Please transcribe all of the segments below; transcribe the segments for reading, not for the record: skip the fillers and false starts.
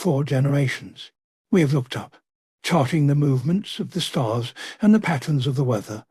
for generations. We have looked up, charting the movements of the stars and the patterns of the weather.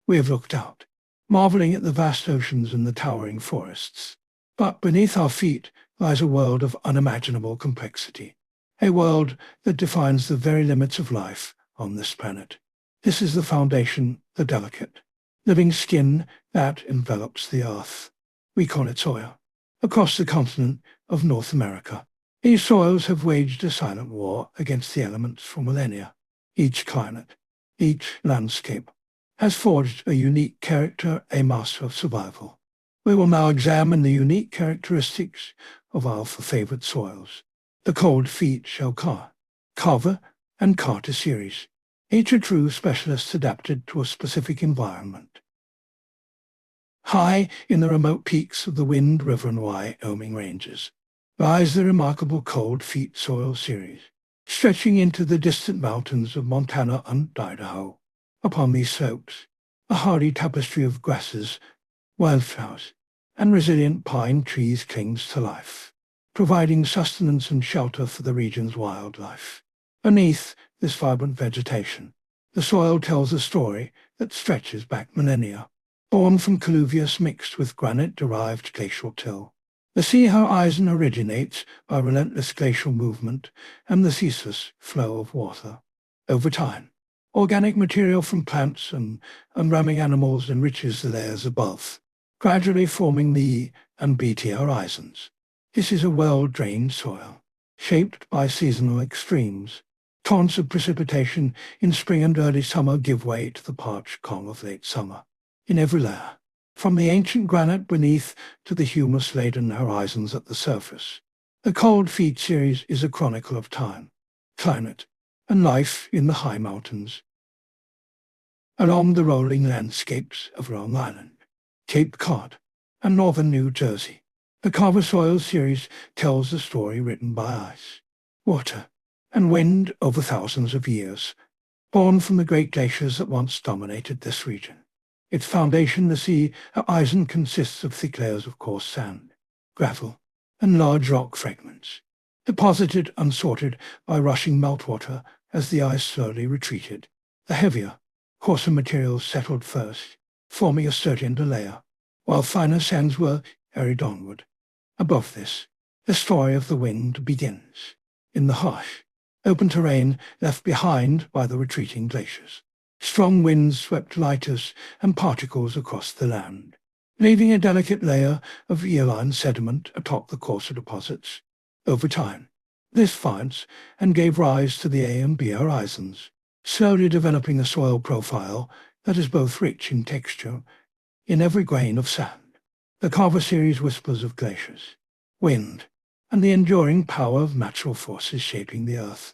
We have looked out, marveling at the vast oceans and the towering forests. But beneath our feet lies a world of unimaginable complexity, a world that defines the very limits of life on this planet. This is the foundation, the delicate, living skin that envelops the earth. We call it soil. Across the continent of North America, these soils have waged a silent war against the elements for millennia. Each climate, each landscape, has forged a unique character, a master of survival. We will now examine the unique characteristics of our favored soils. The Cold Feet Shell Carver and Carter series, each a true specialist adapted to a specific environment. High in the remote peaks of the Wind River and Wyoming ranges lies the remarkable Cold Feet Soil series, stretching into the distant mountains of Montana and Idaho. Upon these slopes, a hardy tapestry of grasses, wildflowers, and resilient pine trees clings to life, providing sustenance and shelter for the region's wildlife. Beneath this vibrant vegetation, the soil tells a story that stretches back millennia, born from colluvius mixed with granite-derived glacial till. The Sea Horizon originates by relentless glacial movement and the ceaseless flow of water. Over time, organic material from plants and ramming animals enriches the layers above, gradually forming the BT horizons. This is a well-drained soil, shaped by seasonal extremes. Torrents of precipitation in spring and early summer give way to the parched calm of late summer. In every layer, from the ancient granite beneath to the humus-laden horizons at the surface, the Cold Feet series is a chronicle of time, climate, and life in the high mountains. Along the rolling landscapes of Long Island, Cape Cod, and northern New Jersey, the Carver Soil series tells a story written by ice, water, and wind over thousands of years, born from the great glaciers that once dominated this region. Its foundation, the Sea Horizon, consists of thick layers of coarse sand, gravel, and large rock fragments, deposited unsorted by rushing meltwater as the ice slowly retreated. The heavier, coarser materials settled first, forming a sturdier layer, while finer sands were carried onward. Above this, the story of the wind begins, in the harsh, open terrain left behind by the retreating glaciers. Strong winds swept lighters and particles across the land, leaving a delicate layer of year-line sediment atop the coarser deposits. Over time, this finds and gave rise to the A and B horizons, slowly developing a soil profile that is both rich in texture, in every grain of sand. The Carver series whispers of glaciers, wind, and the enduring power of natural forces shaping the earth.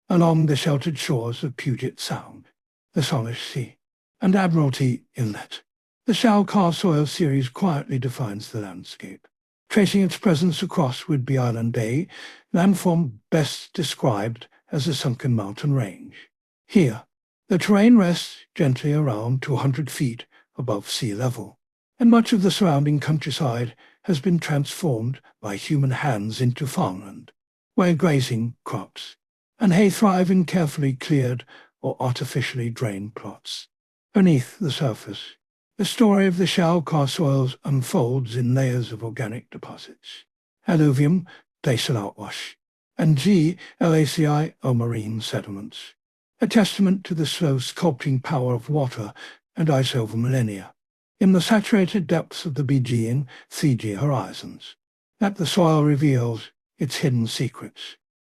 Along the sheltered shores of Puget Sound, the Salish Sea, and Admiralty Inlet, the Shell Soil series quietly defines the landscape. Tracing its presence across Whidbey Island Bay, landform best described as a sunken mountain range. Here, the terrain rests gently around 200 feet above sea level, and much of the surrounding countryside has been transformed by human hands into farmland, where grazing crops and hay thrive in carefully cleared or artificially drained plots. Beneath the surface, the story of the Shell soils unfolds in layers of organic deposits, alluvium, glacial outwash, and glacial marine sediments, a testament to the slow sculpting power of water and ice over millennia. In the saturated depths of the BG and CG horizons, that the soil reveals its hidden secrets.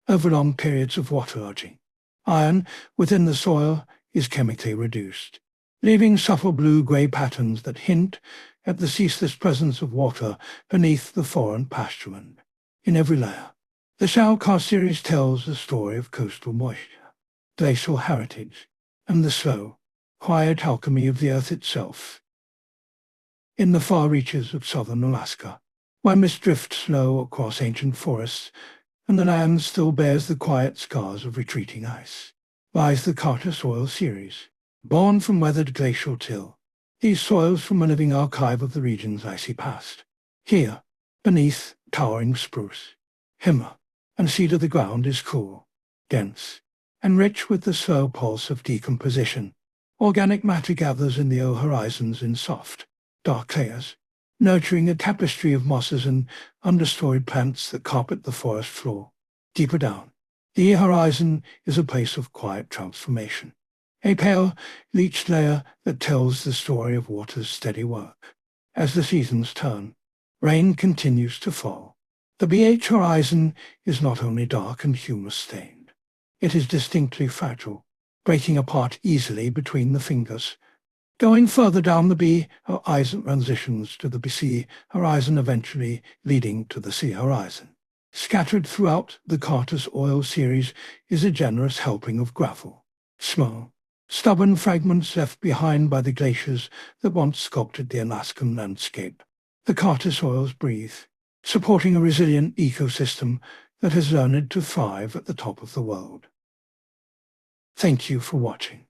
Over long periods of waterlogging, iron within the soil is chemically reduced, leaving subtle blue-gray patterns that hint at the ceaseless presence of water beneath the foreign pastureland. In every layer, the Shell series tells the story of coastal moisture, glacial heritage, and the slow, quiet alchemy of the earth itself. In the far reaches of southern Alaska, where mist drifts low across ancient forests, and the land still bears the quiet scars of retreating ice, lies the Carter Soil series, born from weathered glacial till. These soils from a living archive of the region's icy past. Here, beneath towering spruce, hemmer, and seed of the ground is cool, dense, and rich with the slow pulse of decomposition. Organic matter gathers in the horizons in soft, dark layers, nurturing a tapestry of mosses and undestroyed plants that carpet the forest floor. Deeper down, the horizon is a place of quiet transformation, a pale, leached layer that tells the story of water's steady work. As the seasons turn, rain continues to fall. The BH horizon is not only dark and humus-stained, it is distinctly fragile, breaking apart easily between the fingers. Going further down the B horizon transitions to the BC horizon, eventually leading to the C horizon. Scattered throughout the Carter's Oil series is a generous helping of gravel, small, stubborn fragments left behind by the glaciers that once sculpted the Alaskan landscape. The Carter soils breathe, supporting a resilient ecosystem that has learned to thrive at the top of the world. Thank you for watching.